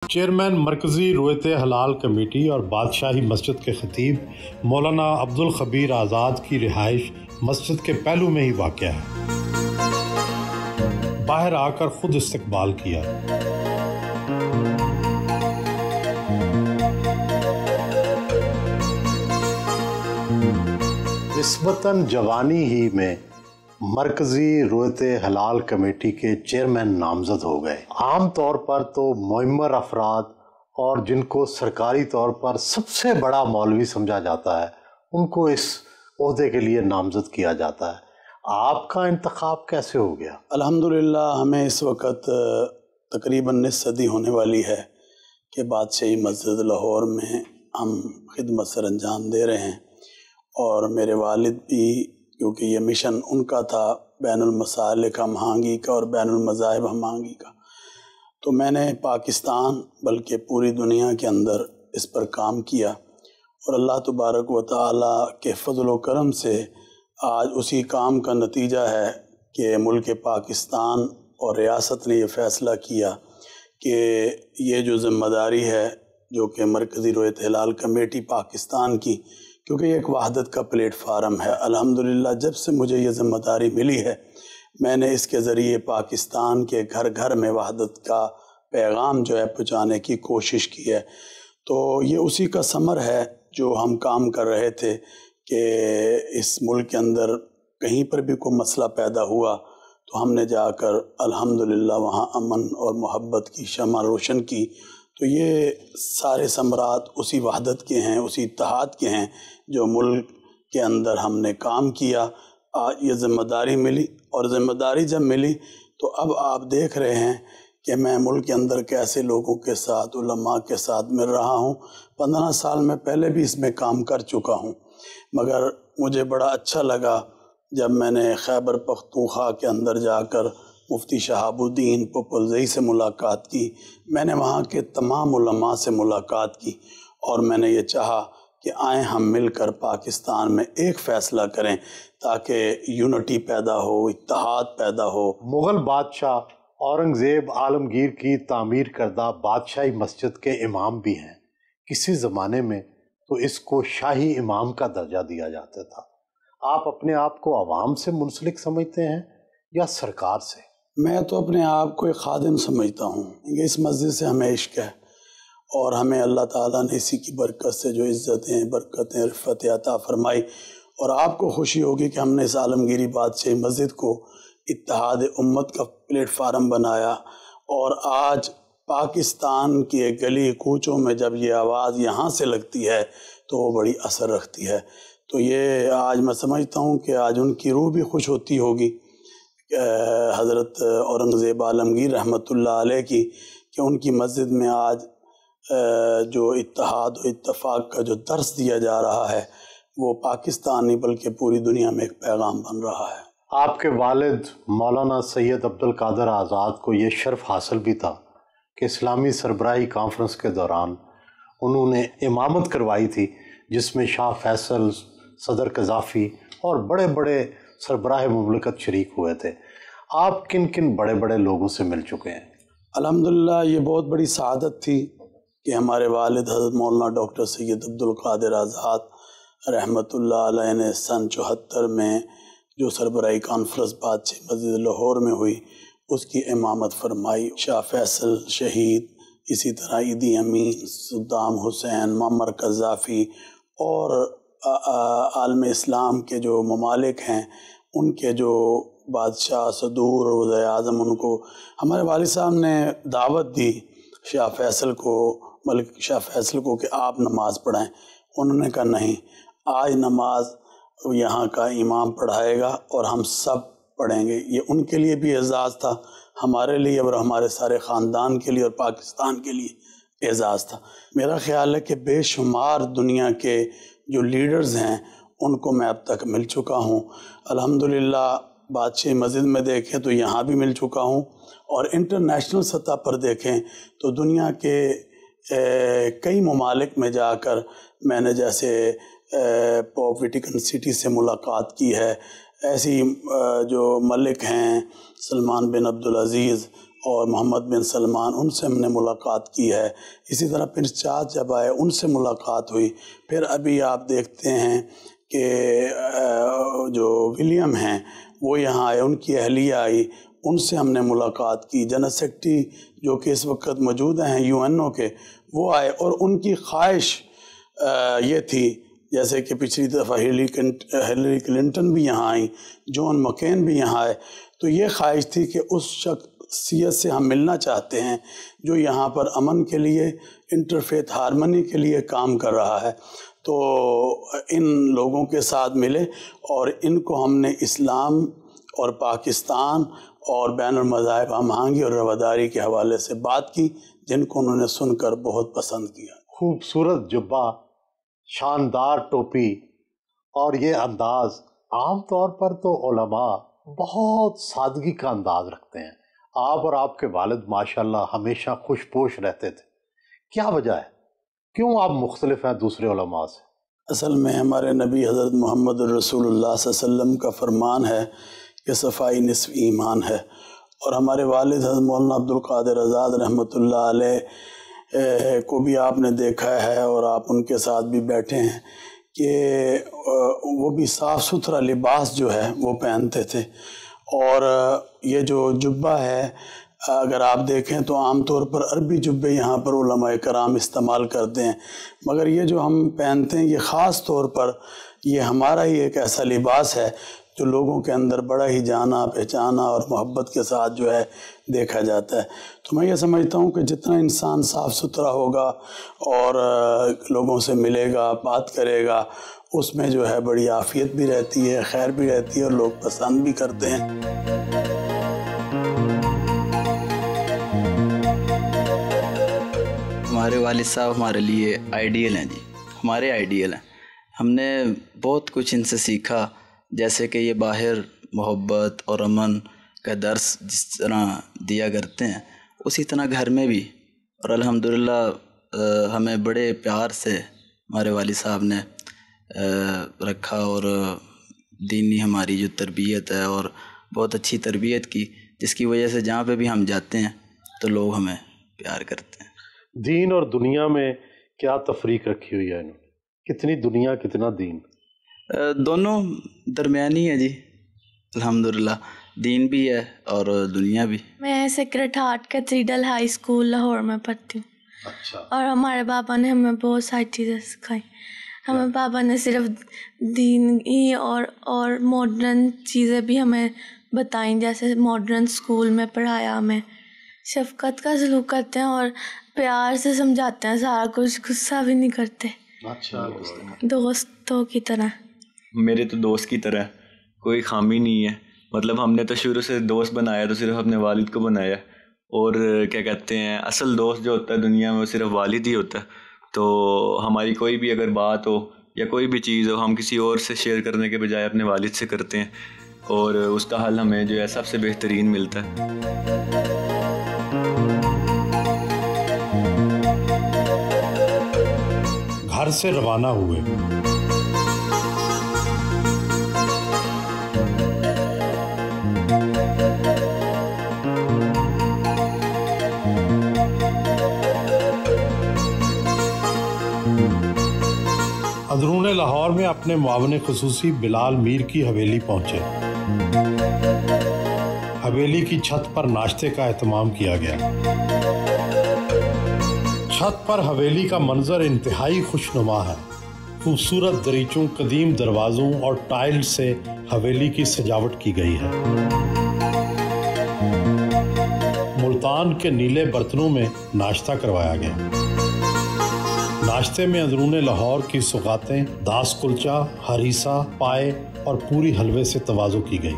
Chairman مرکزی رویت حلال کمیٹی اور بادشاہی مسجد کے خطیب مولانا عبدالخبیر آزاد کی رہائش مسجد کے پہلو میں ہی واقع ہے۔ باہر آ کر خود استقبال کیا۔ نسبتاً جوانی ہی میں مرکزی رویت حلال کمیٹی کے چیئرمین نامزد ہو گئے۔ عام طور پر تو معمر افراد اور جن کو سرکاری طور پر سب سے بڑا مولوی سمجھا جاتا ہے ان کو اس عہدے کے لیے نامزد کیا جاتا ہے۔ آپ کا انتخاب کیسے ہو گیا؟ الحمدللہ ہمیں اس وقت تقریباً نصف صدی ہونے والی ہے کہ بادشاہی مسجد لاہور میں ہم خدمت سر انجام دے رہے ہیں، اور میرے والد بھی، کیونکہ یہ مشن ان کا تھا بین المسالک ہم آہنگی کا اور بین المذاہب ہم آہنگی کا، تو میں نے پاکستان بلکہ پوری دنیا کے اندر اس پر کام کیا، اور اللہ تبارک و تعالیٰ کے فضل و کرم سے آج اسی کام کا نتیجہ ہے کہ ملک پاکستان اور ریاست نے یہ فیصلہ کیا کہ یہ جو ذمہ داری ہے جو کہ مرکزی رویت حلال کمیٹی پاکستان کی، کیونکہ یہ ایک وحدت کا پلیٹ فارم ہے، الحمدللہ جب سے مجھے یہ ذمہ داری ملی ہے میں نے اس کے ذریعے پاکستان کے گھر گھر میں وحدت کا پیغام جو ہے پہنچانے کی کوشش کی ہے۔ تو یہ اسی کا ثمر ہے جو ہم کام کر رہے تھے کہ اس ملک کے اندر کہیں پر بھی کوئی مسئلہ پیدا ہوا تو ہم نے جا کر الحمدللہ وہاں امن اور محبت کی شمع روشن کی۔ تو یہ سارے ثمرات اسی وحدت کے ہیں، اسی اتحاد کے ہیں جو ملک کے اندر ہم نے کام کیا۔ آج یہ ذمہ داری ملی، اور ذمہ داری جب ملی تو اب آپ دیکھ رہے ہیں کہ میں ملک کے اندر کیسے لوگوں کے ساتھ، علماء کے ساتھ مل رہا ہوں۔ 15 سال میں پہلے بھی اس میں کام کر چکا ہوں، مگر مجھے بڑا اچھا لگا جب میں نے خیبر پختونخوا کے اندر جا کر مفتی شہاب الدین پپلزئی سے ملاقات کی، میں نے وہاں کے تمام علماء سے ملاقات کی، اور میں نے یہ چاہا کہ آئیں ہم مل کر پاکستان میں ایک فیصلہ کریں تاکہ یونٹی پیدا ہو، اتحاد پیدا ہو۔ مغل بادشاہ اورنگزیب عالمگیر کی تعمیر کردہ بادشاہی مسجد کے امام بھی ہیں۔ کسی زمانے میں تو اس کو شاہی امام کا درجہ دیا جاتا تھا۔ آپ اپنے آپ کو عوام سے منسلک سمجھتے ہیں یا سرکار سے؟ میں تو اپنے آپ کو ایک خادم سمجھتا ہوں۔ اس مسجد سے ہمیں عشق ہے، اور ہمیں اللہ تعالیٰ نے اسی کی برکت سے جو عزتیں، برکتیں، رفعتیں عطا فرمائی، اور آپ کو خوشی ہوگی کہ ہم نے اس عالمگیری بادشاہی مسجد کو اتحاد امت کا پلیٹ فارم بنایا، اور آج پاکستان کے گلی کوچوں میں جب یہ آواز یہاں سے لگتی ہے تو وہ بڑی اثر رکھتی ہے۔ تو یہ آج میں سمجھتا ہوں کہ آج ان کی روح بھی خوش ہوتی ہوگی حضرت اورنگزیب عالمگیر رحمۃ اللہ علیہ کی، کہ ان کی مسجد میں آج جو اتحاد و اتفاق کا جو درس دیا جا رہا ہے وہ پاکستان نہیں بلکہ پوری دنیا میں ایک پیغام بن رہا ہے۔ آپ کے والد مولانا سید عبدالقادر آزاد کو یہ شرف حاصل بھی تھا کہ اسلامی سربراہی کانفرنس کے دوران انہوں نے امامت کروائی تھی، جس میں شاہ فیصل، صدر قذافی اور بڑے بڑے سربراہ مملکت شریک ہوئے تھے۔ آپ کن کن بڑے بڑے لوگوں سے مل چکے ہیں؟ الحمدللہ یہ بہت بڑی سعادت تھی کہ ہمارے والد حضرت مولانا ڈاکٹر سید عبدالقادر آزاد رحمۃ اللہ علیہ نے سن 74 میں جو سربراہی کانفرنس بادشاہی مسجد لاہور میں ہوئی اس کی امامت فرمائی۔ شاہ فیصل شہید، اسی طرح عیدی امین، صدام حسین، معمر قذافی اور عالم اسلام کے جو ممالک ہیں ان کے جو بادشاہ، صدور اور وزیر اعظم، ان کو ہمارے والد صاحب نے دعوت دی شاہ فیصل کو، ملک شاہ فیصل کو، کہ آپ نماز پڑھائیں۔ انہوں نے کہا نہیں، آج نماز یہاں کا امام پڑھائے گا اور ہم سب پڑھیں گے۔ یہ ان کے لیے بھی اعزاز تھا، ہمارے لیے اور ہمارے سارے خاندان کے لیے اور پاکستان کے لیے اعزاز تھا۔ میرا خیال ہے کہ بے شمار دنیا کے جو لیڈرز ہیں ان کو میں اب تک مل چکا ہوں۔ الحمدللہ بادشاہی مسجد میں دیکھیں تو یہاں بھی مل چکا ہوں، اور انٹرنیشنل سطح پر دیکھیں تو دنیا کے کئی ممالک میں جا کر میں نے جیسے پوپ ویٹیکن سٹی سے ملاقات کی ہے، ایسی جو ملک ہیں سلمان بن عبدالعزیز اور محمد بن سلمان، ان سے ہم نے ملاقات کی ہے. اسی طرح پھر چاچ جب آئے ان سے ملاقات ہوئی. پھر ابھی آپ دیکھتے ہیں کہ جو ولیم ہیں وہ یہاں آئے، ان کی اہلیہ آئی، ان سے ہم نے ملاقات کی. جنرل سیکرٹری جو کہ اس وقت موجود ہیں UN کے، وہ آئے، اور ان کی خواہش یہ تھی، جیسے کہ پچھلی دفعہ ہیلری کلنٹن بھی یہاں آئیں، جان مکین بھی یہاں آئے، تو یہ خواہش تھی کہ اس شخصیت سے ہم ملنا چاہتے ہیں جو یہاں پر امن کے لیے، انٹرفیتھ ہارمنی کے لیے کام کر رہا ہے. تو ان لوگوں کے ساتھ ملے اور ان کو ہم نے اسلام اور پاکستان اور بین المذاہب ہم آہنگی اور رواداری کے حوالے سے بات کی، جن کو انہوں نے سن کر بہت پسند کیا. خوبصورت جبہ، شاندار ٹوپی اور یہ انداز، عام طور پر تو علماء بہت سادگی کا انداز رکھتے ہیں. آپ اور آپ کے والد ماشاءاللہ ہمیشہ خوش پوش رہتے تھے. کیا وجہ ہے؟ کیوں آپ مختلف ہیں دوسرے علماء سے؟ اصل میں ہمارے نبی حضرت محمد رسول اللہ صلی اللہ علیہ وسلم کا فرمان ہے کہ صفائی نصف ایمان ہے، اور ہمارے والد حضرت مولانا عبدالقادر آزاد رحمۃ اللہ علیہ کو بھی آپ نے دیکھا ہے، اور آپ ان کے ساتھ بھی بیٹھے ہیں کہ وہ بھی صاف ستھرا لباس جو ہے وہ پہنتے تھے. اور یہ جو جبہ ہے اگر آپ دیکھیں تو عام طور پر عربی جبے یہاں پر علماء کرام استعمال کرتے ہیں، مگر یہ جو ہم پہنتے ہیں یہ خاص طور پر یہ ہمارا ہی ایک ایسا لباس ہے جو لوگوں کے اندر بڑا ہی جانا پہچانا اور محبت کے ساتھ جو ہے دیکھا جاتا ہے. تو میں یہ سمجھتا ہوں کہ جتنا انسان صاف ستھرا ہوگا اور لوگوں سے ملے گا، بات کرے گا، اس میں جو ہے بڑی عافیت بھی رہتی ہے، خیر بھی رہتی ہے، اور لوگ پسند بھی کرتے ہیں. ہمارے والد صاحب ہمارے لیے آئیڈیل ہیں جی، ہمارے آئیڈیل ہیں. ہم نے بہت کچھ ان سے سیکھا، جیسے کہ یہ باہر محبت اور امن کا درس جس طرح دیا کرتے ہیں، اسی طرح گھر میں بھی. اور الحمدللہ ہمیں بڑے پیار سے ہمارے والد صاحب نے رکھا، اور دینی ہماری جو تربیت ہے اور بہت اچھی تربیت کی، جس کی وجہ سے جہاں پہ بھی ہم جاتے ہیں تو لوگ ہمیں پیار کرتے ہیں. دین اور دنیا میں کیا تفریق رکھی ہوئی ہے انہوں نے؟ کتنی دنیا کتنا دین؟ دونوں درمیانی ہے جی، الحمدللہ، دین بھی ہے اور دنیا بھی. میں secret heart cathedral high school Lahore میں پڑھتی ہوں. اچھا. اور ہمارے بابا نے ہمیں بہت ساری چیزیں سکھائی. ہمیں بابا نے صرف دین ہی اور ماڈرن چیزیں بھی ہمیں بتائیں، جیسے ماڈرن اسکول میں پڑھایا، ہمیں شفقت کا سلوک کرتے ہیں اور پیار سے سمجھاتے ہیں سارا کچھ، غصہ بھی نہیں کرتے. اچھا. دوستوں کی طرح. میرے تو دوست کی طرح کوئی خامی نہیں ہے. مطلب ہم نے تو شروع سے دوست بنایا تو صرف اپنے والد کو بنایا، اور کیا کہتے ہیں اصل دوست جو ہوتا ہے دنیا میں وہ صرف والد ہی ہوتا ہے. تو ہماری کوئی بھی اگر بات ہو یا کوئی بھی چیز ہو، ہم کسی اور سے شیئر کرنے کے بجائے اپنے والد سے کرتے ہیں، اور اس کا حل ہمیں جو ہے سب سے بہترین ملتا ہے. گھر سے روانہ ہوئے. اندرون لاہور میں اپنے معاون خصوصی بلال میر کی حویلی پہنچے. حویلی کی چھت پر ناشتے کا اہتمام کیا گیا. چھت پر حویلی کا منظر انتہائی خوشنما ہے. خوبصورت دریچوں، قدیم دروازوں اور ٹائل سے حویلی کی سجاوٹ کی گئی ہے. ملتان کے نیلے برتنوں میں ناشتہ کروایا گیا. ناشتے میں اندرون لاہور کی سوغاتیں، داس کلچا، ہریسہ، پائے اور پوری حلوے سے تواضع کی گئی.